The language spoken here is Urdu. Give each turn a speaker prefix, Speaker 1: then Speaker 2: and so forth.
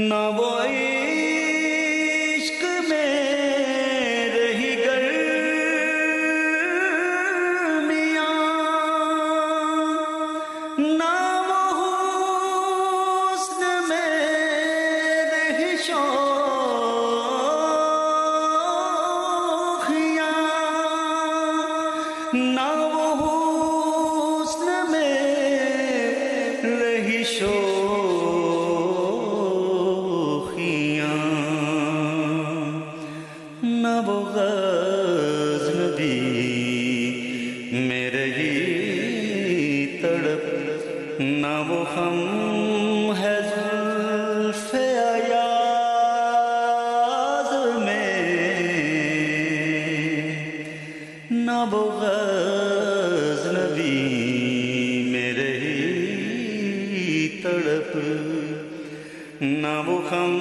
Speaker 1: نہ وہ عشق میں رہی گرمیاں، نہ وہ حسن میں رہی شوخیاں، نہ وہ حسن میں رہی نہ وہ غزنبی میں رہی تڑپ، نہ وہ ہم ہے زلف ایاز میں، نہ وہ غزنبی میں رہی تڑپ، نہ وہ ہم